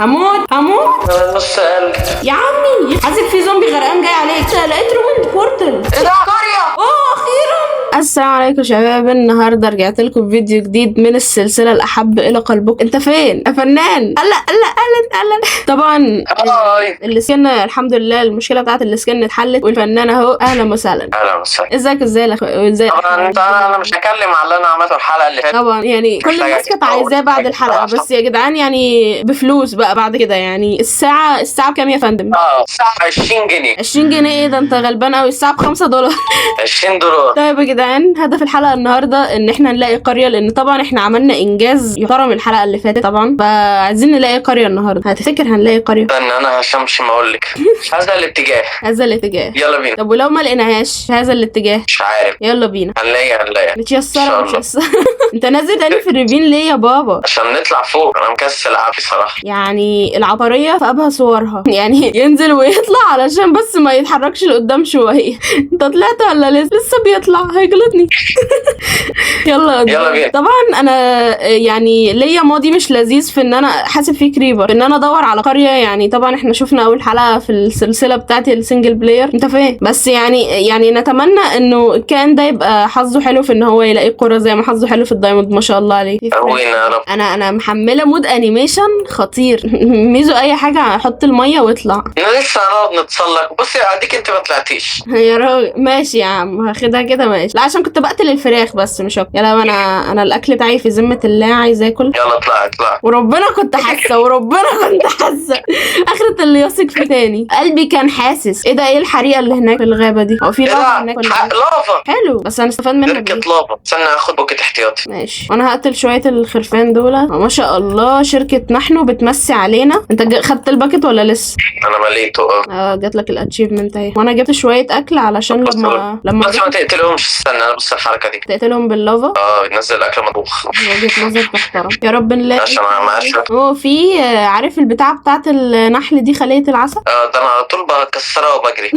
هموت هموت. نص قلب يا عمي حاسك في زومبي غرقان جاي عليك. لقيت رومنت بورتال. ايه ده قرية؟ اخيرا. السلام عليكم شباب، النهارده رجعت لكم بفيديو جديد من السلسله الاحب الى قلبكم. انت فين يا فنان؟ اهلا طبعا. السكن الحمد لله المشكله بتاعت السكن اتحلت، والفنان اهو. اهلا وسهلا. اهلا وسهلا. ازيك؟ ازاي طبعا انا مش هتكلم على اللي انا عملته الحلقه اللي فاتت. طبعا يعني كل الناس كانت عايزاه بعد الحلقه، بس يا جدعان يعني بفلوس بقى بعد كده. يعني الساعه بكام يا فندم؟ الساعه 20 جنيه. 20 جنيه ايه ده؟ انت غلبان قوي. الساعه ب$5. $20. طيب يا جدعان، هدف الحلقه النهارده ان احنا نلاقي قريه، لان طبعا احنا عملنا انجاز يحترم الحلقه اللي فاتت طبعا، فعايزين نلاقي قريه النهارده. هتفتكر هنلاقي قريه؟ استنى انا همشي ما اقول لك. هذا الاتجاه. هذا الاتجاه. يلا بينا. طب ولو ما لقيناهاش هذا الاتجاه؟ مش عارف. يلا بينا. هنلاقي متيسره متيسره. انت نازل تاني في الريفين ليه يا بابا؟ عشان نطلع فوق. انا مكسل العب بصراحه. يعني العبقريه في ابها صورها. يعني ينزل ويطلع علشان بس ما يتحركش لقدام شويه. انت طلعت ولا لسه بيطلع؟ هيغلطني. يلا بينا. طبعا انا يعني ليا ماضي مش لذيذ في ان انا حاسب فيه كريبر، ان انا ادور على قريه. يعني طبعا احنا شفنا اول حلقه في السلسله بتاعتي السنجل بلاير، انت فاهم؟ بس يعني نتمنى انه الكائن ده يبقى حظه حلو في ان هو يلاقي قرى زي ما حظه حلو في الدايموند. ما شاء الله عليه. قوينا يا رب. انا محمله مود انيميشن خطير. ميزو اي حاجه احط الميه واطلع. انا لسه هنقعد نتسلق. بصي اديك انت ما طلعتيش. يا راجل ماشي يا عم، هاخدها كده ماشي. لا عشان كنت بقتل الفراخ بس مش اكتر. يلا انا الاكل بتاعي في ذمه الله، عايز اكل. يلا اطلع. وربنا كنت حاسه اخرة اللي يثق فيه تاني. قلبي كان حاسس. ايه ده؟ ايه الحريقه اللي هناك في الغابه دي؟ هو في لافا هناك ولا إيه؟ لافا. حلو، بس هنستفاد منها بركة لافا. استنى اخد بوكت احتياطي. ماشي. وانا هقتل شويه الخرفان دول. ما شاء الله شركه نحن بتمسي علينا. انت خدت الباكت ولا لسه؟ انا مليته. جات لك الاتشيفمنت اهي. وانا جبت شويه اكل علشان لما بس ما تقتلهمش. استنى انا بص الحركه دي. تقتلهم باللافا. بينزل اكل مطبوخ. وجهة نظر تحترم. يا رب نلاقي. عشان انا معاش. في عارف البتاع بتاعت النحل دي، خلية العسل. ده انا على طول بكسرها وبجري.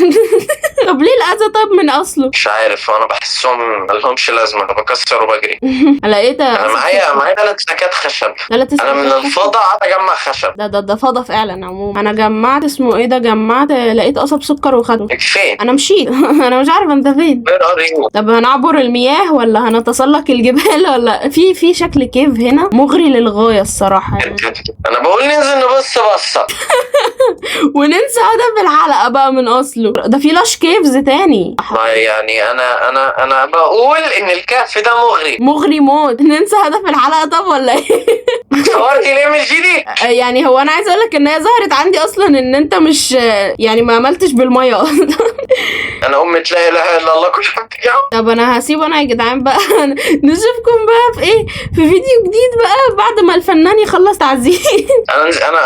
طب ليه الاذى طيب من اصله؟ مش عارف، انا بحسهم ملهمش لازمه. انا بكسر وبجري. لقيتها. انا معايا 3 سكات خشب. انا من الفضا قعدت اجمع خشب. ده فضا فعلا. عموما انا جمعت اسمه ايه ده، لقيت قصب سكر وخده. فين؟ انا مشيت. انا مش عارفه انت فين. طب هنعبر المياه ولا هنتسلق الجبال ولا في شكل كيف هنا مغري للغايه الصراحه يعني. انا بقول ننزل نبص بصه. وننسى هدف الحلقه بقى من اصله. ده في لاش كيفز تاني. يعني انا بقول ان الكهف ده مغري موت. ننسى هدف الحلقه طب ولا ايه؟ صورتي ليه مش دي؟ يعني هو انا عايز اقول لك ان هي ظهرت عندي اصلا ان انت مش يعني ما عملتش بالميه اصلا. انا لا اله الا الله كل حد. طب انا هسيبه انا يا جدعان بقى. نشوفكم بقى في ايه، في فيديو جديد بقى بعد ما الفنان يخلص تعذيب.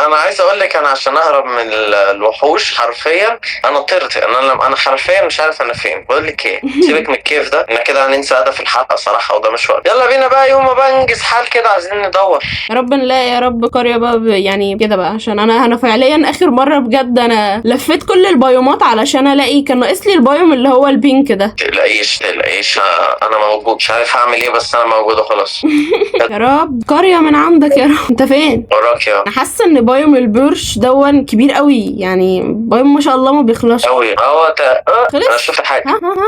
انا عايز اقول لك، انا عشان اهرب من الوحوش حرفيا انا طرت. انا حرفيا مش عارف انا فين. بقول لك ايه، سيبك من الكيف ده. احنا كده هننسى هدف الحلقه صراحه، وده مش وقت. يلا بينا بقى يوم ما بقى ننجز حال كده. عايزين ندور. يا رب نلاقي يا رب قريه بقى يعني كده بقى. عشان انا فعليا اخر مره بجد انا لفيت كل البايومات علشان الاقي. كان ناقص لي البايوم اللي هو البينك ده. تقلقيش انا موجود. مش عارف هعمل ايه بس انا موجوده خلاص. يا رب قريه من عندك يا رب. انت فين؟ وراك يا. انا حاسه ان بايوم البرش دون كبير قوي. يعني بايوم ما شاء الله ما بيخلصش قوي. خلص. انا شفت حاجه.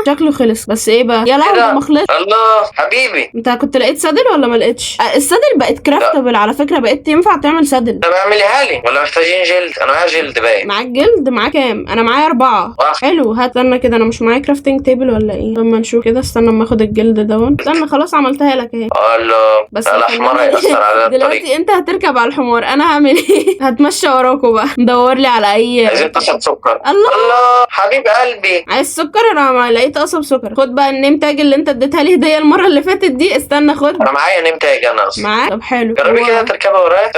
شكله خلص. بس ايه بقى يا لهوي ما خلص. الله حبيبي. انت كنت لقيت سادل ولا ما لقيتش؟ السادل بقت كرافتبل على فكره. بقيت ينفع تعمل سادل. طب اعمليها لي ولا محتاجين جلد؟ انا معايا جلد باين. معاك جلد؟ معاك كام؟ انا معايا 4. حلو. هات. استنى كده، انا مش معايا كرافتنج تيبل ولا ايه؟ لما نشوف كده. استنى اما اخد الجلد دون. استنى خلاص عملتها لك اهي. الله. بس الحمار هيأثر على الطريق. دلوقتي انت هتركب على الحمار، انا هعمل ايه؟ هتمشى وراكوا بقى. ندور لي على اي. عايزين قصب سكر. الله حبيب قلبي. عايز سكر؟ انا ما لقيت قصب سكر. خد بقى النيم تاج اللي انت اديتها لي هديه المره اللي فاتت دي. استنى خد. انا معايا نيم تاج. انا اصلا معاك. طب حلو. جربي كده تركبها ورايا.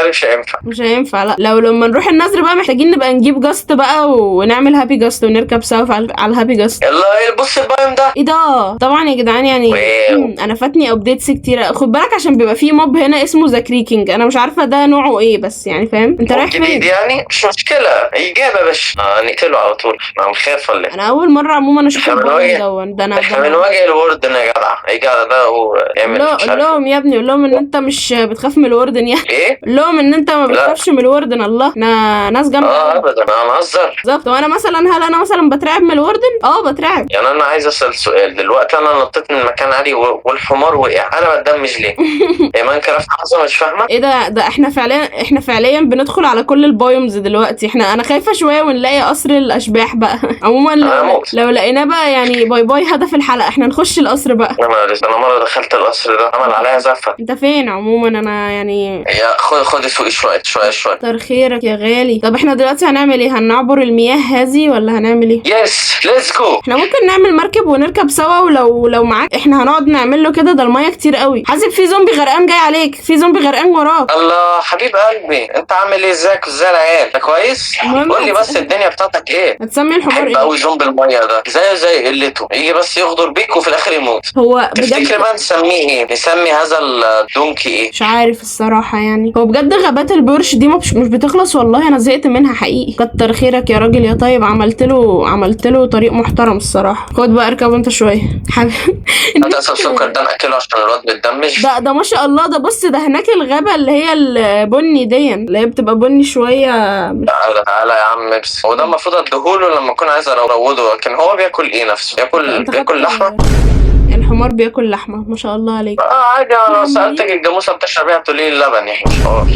مش هينفع. لا لما نروح النزر بقى محتاجين نبقى نجيب جاست بقى ونعمل هابي جاست ونركب سوا على الهابي جاست. يلا بص البايم ده. ايه ده؟ طبعا يا جدعان يعني انا فاتني ابديتس كتيره. خد بالك عشان بيبقى فيه موب هنا اسمه ذا كريكنج. انا مش عارفه ده نوعه ايه بس يعني فاهم. انت رايح فين؟ يعني مش مشكله. اجابه يا باشا. نقتله على طول، احنا هنخاف ولا ايه؟ انا اول مره عموما اشوف إحنا من البايو وجه- ده. احنا من وجه الوردن يا جدع، ايه جدع ده ويعمل مش قول عارف لهم يا ابني، قول لهم ان انت مش بتخاف من الوردن يا ايه. قول لهم ان انت ما لا. بتخافش من الوردن. الله، احنا ناس جامده. ابدا، انا بهزر. بالظبط. وانا مثلا، هل انا مثلا بترعب من الوردن؟ بترعب. يعني انا عايز اسال سؤال دلوقتي، انا نطيت من مكان عالي والحمار وقع، انا بتدمج ليه؟ ايه ماينكرافت حظ مش فاهمه. ايه ده احنا فعليا بندخل على كل البايومز دلوقتي. انا خايفه شويه ونلاقي قصر الاشباح بقى. عموما لو لقينا بقى يعني باي باي هدف الحلقه، احنا نخش القصر بقى. انا مره دخلت القصر ده عمل عليا زفه. انت فين عموما؟ انا يعني يا خد فوقي شويه. كتر خيرك يا غالي. طب احنا دلوقتي هنعمل ايه؟ هنعبر المياه هذه ولا هنعمل ايه؟ يس ليتس جو. احنا ممكن نعمل مركب ونركب سوا، ولو معاك احنا هنقعد نعمل له كده. ده الميه كتير قوي. حاسب في زومبي غرقان جاي عليك، في زومبي غرقان وراك. الله حبيب قلبي، انت عامل ايه؟ ازيك وازاي العيال؟ انت كويس؟ قول لي بس الدنيا بتاعتك ايه؟ هتسمي الحمار بحب ايه؟ قوي زومبي الميه ده، زي قلته يجي بس يغدر بيك وفي الاخر يموت. هو تفتكر بجد بقى نسميه ايه؟ نسمي هذا الدونكي ايه؟ مش عارف الصراحه. يعني هو بجد غابات البرش دي مش بتخلص والله. انا زهقت منها حقيقي. كتر خيرك يا راجل يا طيب. عملت له طريق محترم الصراحه. خد بقى اركب انت شويه حبيبي. انت اسف سكر ده ناكله عشان الواد بيتدمج. ده ما شاء الله. ده بص، ده هناك الغابه اللي هي البني دي اللي هي بتبقى بني شويه. تعالى يا عم ابس. هو ده المفروض اديهوله لما اكون عايز اروضه، لكن هو بياكل ايه نفسه؟ بياكل لحمه. الحمار بياكل لحمه ما شاء الله عليك. عادي. انا لو سالتك الجاموسه بتشرب ايه هتقولي لي اللبن يا حمار.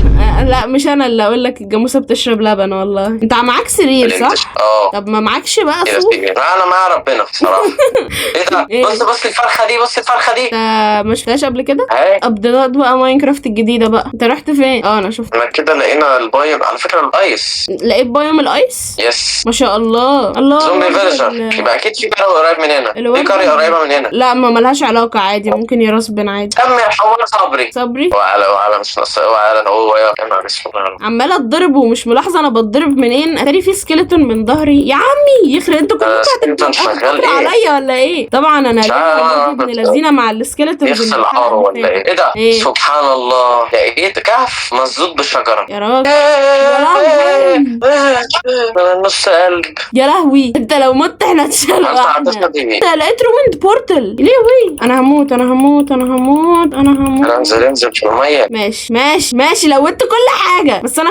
لا مش انا اللي اقول لك الجاموسه بتشرب لبن. والله انت معاك سرير صح؟ طب ما معكش بقى سوق. انا مع ربنا بصراحه. ايه ده؟ بص الفرخه دي، بص الفرخه دي. انت ما شفتهاش قبل كده؟ ابديتات بقى ماينكرافت الجديده بقى. انت رحت فين؟ انا شفت. انا كده لقينا البايوم على فكره الايس. لقيت بايوم الايس. يس ما شاء الله. زومبي فيلجر. يبقى اكيد في قريه قريب من هنا. في قريه قريبه من هنا. لا ما ملهاش علاقه، عادي ممكن يرسبن عادي. سمي الحمار صبري. وعلى مش نص وعلى هو يا بسم الله. عماله اتضرب ومش ملاحظه انا بتضرب منين. اتاري في سكيلتون من ظهري. يا عمي يخرب انتوا كنتوا هتتقطعوا عليا ولا ايه؟ طبعا انا ليه ابن لذينه مع السكيلتون. يغسل عاره ولا ايه؟ ايه ده؟ سبحان الله. ده ايه ده؟ كهف مسدود بشجره يا راجل. يا لهوي. نص قلب. يا لهوي. انت لو مت احنا اتشال. انت لقيت رويند بورتال. ليه وي؟ انا هموت. انا انزل في الميه. ماشي لوت كل حاجه. بس انا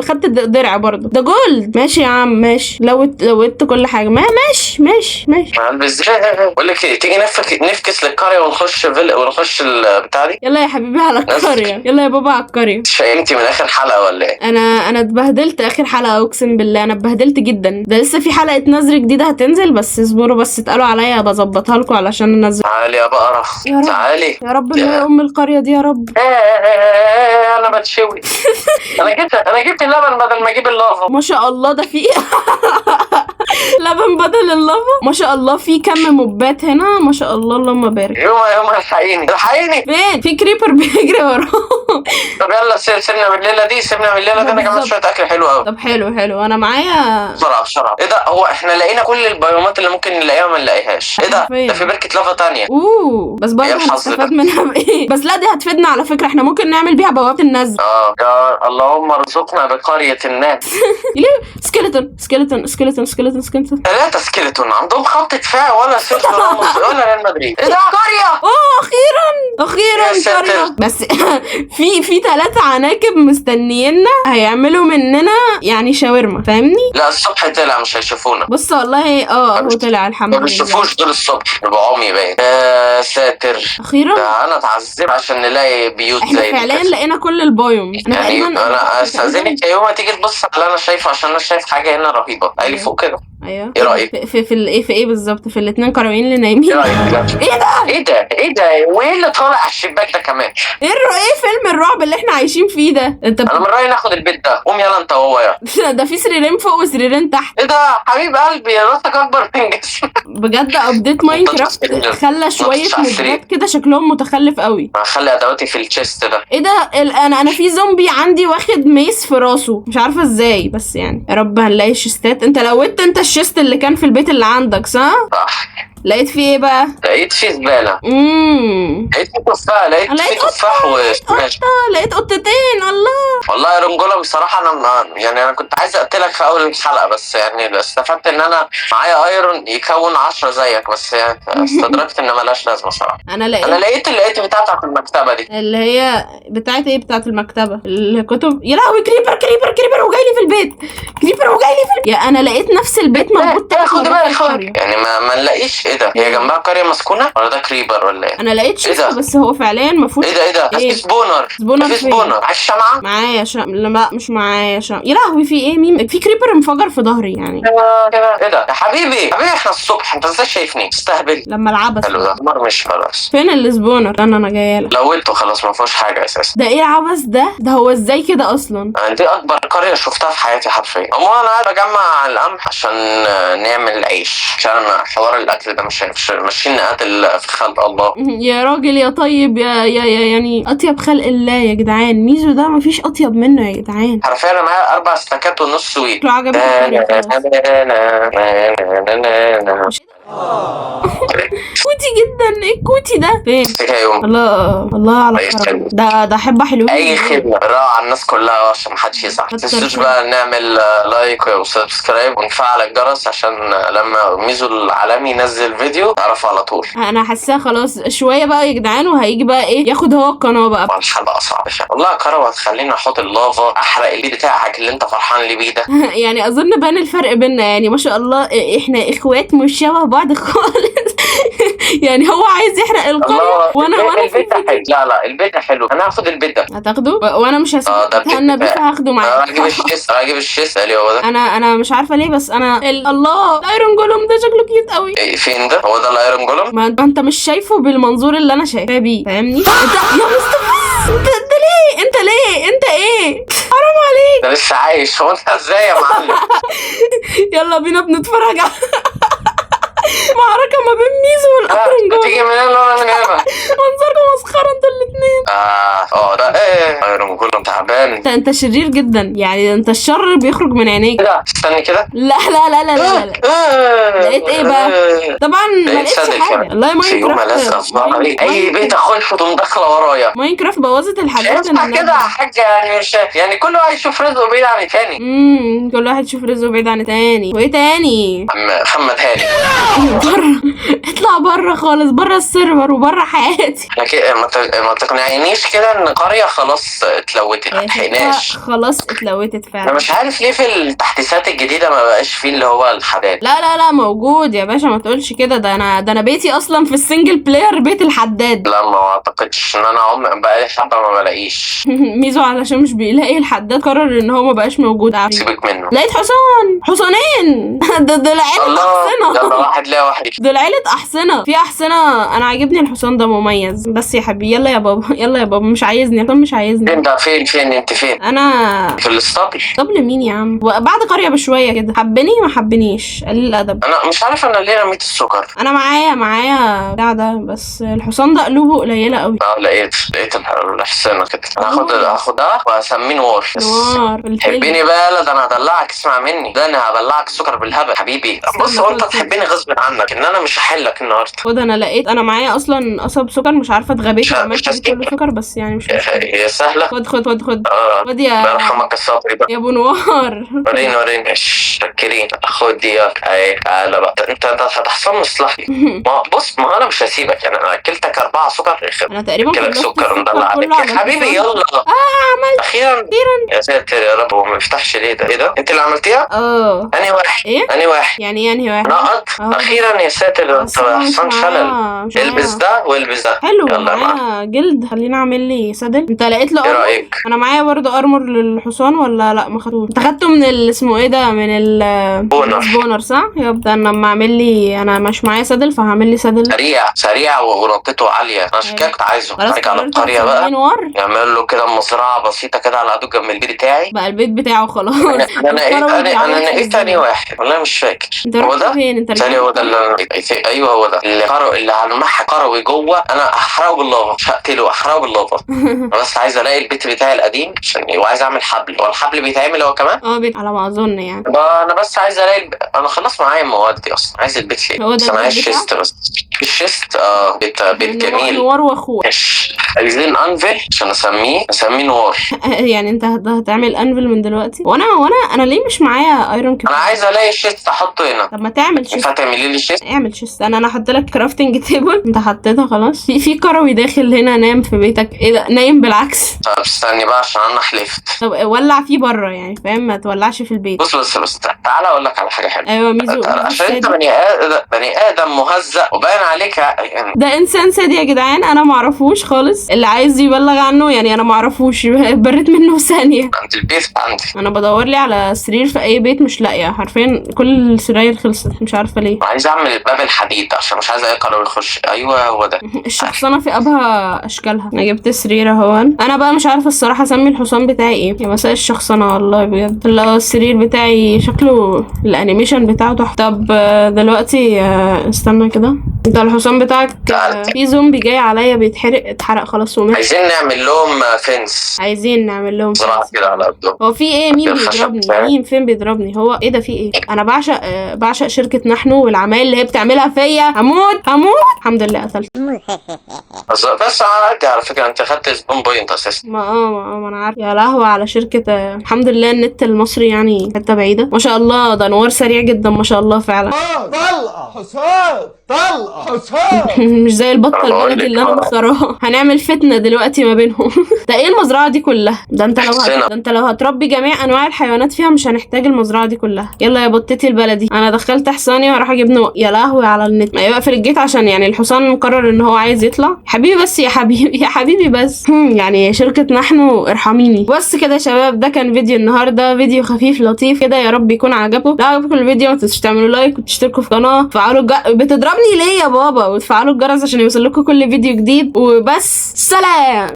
خدت الدرع برضه. ده جولد. ماشي يا عم ماشي. لوت كل حاجه. ماشي بقول لك تيجي نفكس للقريه ونخش البتاع دي. يلا يا حبيبي على القريه. يلا يا بابا على القريه. شقمتي من اخر حلقه ولا ايه؟ انا اتبهدلت اخر حلقه اقسم بالله. انا اتبهدلت جدا. ده لسه في حلقه نذر جديده هتنزل، بس اصبروا بس. اتقالوا عليا بظبطها لكم علشان انزل. تعالي يا بقره تعالي يا رب. يا ام القريه دي يا رب. انا بتشوي. انا جبت اللبن بدل ما اجيب اللافا. ما شاء الله. ده في لبن بدل اللافا. ما شاء الله. في كم موبات هنا ما شاء الله. اللهم بارك. يوم الحقيني فين؟ في كريبر بيجري وراه. طب يلا سيبنا من الليله دي. انا كمان شويه اكل حلو قوي. طب حلو انا معايا. بسرعه. ايه ده؟ هو احنا لقينا كل البيومات اللي ممكن نلاقيها ما نلاقيهاش. ايه ده؟ ده في بركه لافا تانية. بس برضه هنستفاد منها بايه؟ بس لا دي هتفيدنا على فكره. احنا ممكن نعمل بيها بوابه النزل. يا اللهم ارزقنا بقريه الناس. ليه سكيلتون 3 سكيلتون عندهم خط دفاع ولا سيرخ ولا ريال مدريد. ايه ده؟ قريه. اخيرا قريه. بس في 3 عناكب مستنيينا هيعملوا مننا يعني شاورما. فاهمني؟ لا الصبح طلع مش هيشوفونا. بص والله هو طلع الحمد لله. ما بيشوفوش دول الصبح يبقى عمي باين. ساتر. اخيرا. ده انا اتعذب عشان نلاقي بيوت زي دي. احنا فعليا لقينا كل البايوم. انا استاذنك يا يوم تيجي تبص على اللي انا شايفه عشان انا شايف حاجه هنا رهيبه. قايلي فوق كده. ايوه. ايه رايك؟ في ايه بالظبط؟ في الاثنين كرويين اللي نايمين. ايه رايك؟ ايه ده؟ وايه اللي طالع على الشباك ده كمان؟ ايه فيلم الرعب اللي احنا عايشين فيه ده؟ انا من رايي ناخد البيت ده. قوم يلا انت وهو يا. ده في سريرين فوق وسريرين تحت. ايه ده حبيب قلبي؟ راسك اكبر من جسمك. بجد ابديت ماينكرافت خلى شويه موبات كده شكلهم متخلف قوي. هخلي ادواتي في التشيست ده. ايه ده؟ انا في زومبي عندي واخد ميس في راسه. مش عارفه ازاي بس يعني. يا رب هنلاقي شيستات. انت لوت انت الشيست اللي كان في البيت اللي عندك صح؟ صح. لقيت فيه ايه بقى؟ لقيت فيه زباله، لقيت فيه تفاح، لقيت فيه تفاح وسماش. لقيت قطتين. الله. والله يا رنجوله بصراحه انا كنت عايز اقتلك في اول الحلقه، بس يعني استفدت ان انا معايا ايرون يكون 10 زيك، بس يعني استدركت ان ملهاش لازمه صراحه. انا لقيت بتاعتك في المكتبه دي، اللي هي بتاعت ايه؟ بتاعت المكتبه الكتب. يا لهوي، كريبر وجاي لي في البيت. يا انا لقيت نفس البيت موجود تحت خد بالك القرية. يعني ما نلاقيش ايه ده، هي جنبها قريه مسكونه ولا ده كريبر ولا ايه؟ انا لقيت شيء بس هو فعليا ما فيهوش. ايه ده في سبونر على الشمعه. معايا لا مش معايا شمعة. يا لهوي في ايه؟ مين في كريبر انفجر في ظهري يعني. ايه ده يا حبيبي احنا الصبح، انت ازاي شايفني استهبل لما العبث حلو ده مش خلاص. فين السبونر؟ انا جايه لك. لويته خلاص ما فيهوش حاجه اساسا. ده ايه العبث ده هو ازاي كده اصلا؟ دي اكبر قريه شفتها في حياتي حرفيا. عموما انا قاعد بجمع القمح عشان نعمل عيش، عشان حوار الاكل ده مش ماشيين نقاتل في خلق الله. يا راجل يا طيب يا يعني اطيب خلق الله يا جدعان. ميزو ده مفيش اطيب منه يا جدعان. حرفيا انا معايا 4 استكات ونص سويت. لو عجبك كوتي جدا. ايه الكوتي ده؟ فين؟ الله على الكرم ده حبه حلوين. اي خدمه راعى الناس كلها عشان محدش يزعل. متنسوش بقى نعمل لايك وسبسكرايب ونفعل الجرس عشان لما ميزو العالمي ينزل فيديو تعرفوا على طول. انا حاساها خلاص شويه بقى يا جدعان، وهيجي بقى ايه ياخد هو القناه بقى. الحلقه صعبه والله يا كرم، هتخليني احط اللافا احرق البيت بتاعك اللي انت فرحان لي بيه ده. يعني اظن بان الفرق بينا يعني ما شاء الله، احنا اخوات مش شبه بعض خالص. يعني هو عايز يحرق القرية وانا البيت ده حلو. لا البيت ده حلو، انا هاخد البيت ده. هتاخده وانا مش هستنى بيه، هاخده معايا. هجيب الشيس اللي هو ده. انا مش عارفه ليه بس انا الله الايرون جولوم ده شكله كيوت قوي. فين ده؟ هو ده الايرون جولوم؟ ما انت مش شايفه بالمنظور اللي انا شايفاه بيه، فاهمني؟ انت يا مصطفى انت ليه انت ايه؟ حرام عليك. ده لسه عايش هو، انت ازاي يا معلم؟ يلا بينا بنتفرج على معركة ما بين ميزو والايرون جولوم. تيجي من هنا ولا من هنا؟ منظركم مسخرة انتوا الاتنين. ده ايه؟ ايرون جولوم تعبان. انت شرير جدا يعني، انت الشر بيخرج من عينيك. لا استني كده. لا لقيت ايه بقى؟ طبعا ما لقيتش حاجه. والله ماينكرافت اي بيت اخشه تقوم داخله ورايا. ماينكرافت بوظت الحاجات. كده يا حاجه يعني مش يعني كل واحد يشوف رزقه بعيد عن التاني. كل واحد يشوف رزقه بعيد عن التاني. وايه تاني؟ محمد هاني بره. اطلع بره خالص، بره السيرفر وبره حياتي. ما تقنعنيش كده ان قريه خلاص اتلوتت. ما تحقناش خلاص اتلوتت فعلا. انا مش عارف ليه في التحديثات الجديده ما بقاش فيه اللي هو الحداد. لا موجود يا باشا، ما تقولش كده. ده انا بيتي اصلا في السنجل بلاير بيت الحداد. لا ما اعتقدش ان انا عمري بقالي حبه ما بلاقيش. ميزو علشان مش بيلاقي الحداد قرر ان هو ما بقاش موجود. سيبك منه. لقيت حصانين. دول عيلة احصنة. يلا واحد لا واحد. دول عيلة احصنة. في احصنة. انا عاجبني الحصان ده مميز. بس يا حبيبي يلا يا بابا مش عايزني. مش عايزني. انت فين انت فين؟ انا في الاسطبل. طب مين يا عم؟ بعد قرية بشوية كده. حبني ما حبنيش قليل الادب. انا مش عارف انا ليه رميت السكر. انا معايا بتاع ده، بس الحصان ده قلوبه قليلة قوي. لقيت الحصانة كده. هاخدها وهسميه نوار. حبيني بقى ده انا هدلعك، اسمع مني. ده انا هبلعك السكر بالهبل حبيبي. بص هو انت تحبني غصب عنك ان انا مش هحلك النهارده. خد انا لقيت. انا معايا اصلا قصب سكر، مش عارفه اتغبيت عملت كله سكر، بس يعني مش هي سهله. خد يا الله يرحمك الصبري بقى يا ابو نوار. وريني شكرين. خد دي اهي. تعالى بقى انت هتحصل مصلحتي. بص ما انا مش هسيبك يعني. انا اكلتك 4 سكر. انا تقريبا اكلك سكر مدلع عليك يا حبيبي. يلا عملت اخيرا يا ساتر يا رب. هو ما بيفتحش ليه ده؟ ايه ده؟ انت اللي عملتيها؟ انهي واحد؟ ايه انهي واحد؟ يعني انهي واحد؟ نقط. اخيرا يا ساتر. انت حصان شلل. البس ده والبس ده. حلو. معايا جلد. خلينا اعمل لي سدل. انت لقيت له ايه رايك؟ انا معايا برضه ارمر للحصان ولا لا؟ ما خدوش. انت خدته من اسمه ايه ده؟ من البونر صح؟ يبقى انا لما اعمل لي، انا مش معايا سدل فهعمل لي سدل سريع ونطته عاليه. عشان كده كنت عايزه ارجع على القريه بقى يعمل له كده مزرعه بسيطه كده على قده جنب البيت بتاعي. بقى البيت بتاعه خلاص. انا لقيت تاني واحد والله مش فاكر. هو ده فين؟ انت هو ده ايوه هو ده اللي هلمح كروي جوه. انا هحرقه باللافا، مش هقتله، هحرقه باللافا. بس عايز الاقي البيت بتاعي القديم عشان وعايز اعمل حبل. هو الحبل بيتعمل هو كمان؟ على ما اظن يعني. انا بس عايز الاقي انا خلاص معايا المواد دي اصلا، عايز البيت فين؟ هو ده بس معايا البيت الشيست بس. الشيست بيت جميل. نوار واخوه. ماشي، عايزين انفل عشان اسميه نوار. يعني انت هتعمل انفل من دلوقتي؟ وانا ليه مش معايا ايرون كفايه؟ انا عايز الاقي شيست احطه هنا. طب ما تعمل شيست. ينفع تعملي لي شيست؟ اعمل شيست. انا هحط لك كرافتنج تيبل. انت حطيتها خلاص. في كروي داخل هنا نام في بيتك. ايه ده؟ نايم بالعكس. طب استني بقى عشان انا حلفت. طب ولع فيه بره يعني، فاهم؟ ما تولعش في البيت. بص تعالى اقول لك على حاجه حلوه. ايوه ميزو عشان انت بني ادم مهزأ وباين عليك يعني. ده انسان سادي يا جدعان، انا معرفوش خالص. اللي عايز يبلغ عنه يعني انا معرفوش. بريت منه ثانيه. عند البيت عندي. انا بدور لي على سرير في اي بيت مش لاقيه حرفيا. كل السراير خلصت مش عارفه ليه. عايز اعمل الباب الحديد عشان مش عايز اي قرار يخش. ايوه هو ده. الشخصنه في ابها اشكالها. انا جبت سرير اهو. انا بقى مش عارفه الصراحه اسمي الحصان بتاعي ايه يا مساء الشخصنه والله بجد. لا السرير بتاعي شكله الانيميشن بتاعه تحفه. طب دلوقتي استنى كده. انت الحصان بتاعك في زومبي جاي عليا بيتحرق. اتحرق خلاص ومات. عايزين نعمل لهم فينس. عايزين نعمل لهم زراعه كده على قدهم. هو في ايه؟ مين بيضربني؟ مين فين بيضربني؟ هو ايه ده؟ في ايه؟ انا بعشق شركه نحنو والعمايل اللي هي بتعملها فيا. هموت الحمد لله قتلت. بس عادي على فكره، انت خدت سبون بوينت اساسا. ما انا عارف. يا لهوي على شركه. الحمد لله النت المصري يعني حته بعيده ما شاء الله. ده نوار سريع جدا ما شاء الله فعلا. طلقه حسام مش زي البطه البلدي اللي انا مختارها. هنعمل فتنه دلوقتي ما بينهم. ده ايه المزرعه دي كلها؟ ده انت لو هتربي جميع انواع الحيوانات فيها مش هنحتاج المزرعه دي كلها. يلا يا بطتي البلدي. انا دخلت حصاني وراح اجيب يا لهوي على النت. ما يقفل الجيت عشان يعني الحصان مقرر ان هو عايز يطلع. حبيبي بس يا حبيبي بس. يعني شركه نحنو ارحميني. بس كده يا شباب، ده كان فيديو النهارده. فيديو خفيف لطيف كده، يا رب يكون عجبكم. لو عجبكم الفيديو ما تنسوش تعملوا لايك وتشتركوا في القناه. تفعلوا بتضربني ليه يا بابا؟ وتفعلوا الجرس عشان يوصل لكم كل فيديو جديد. وبس سلام.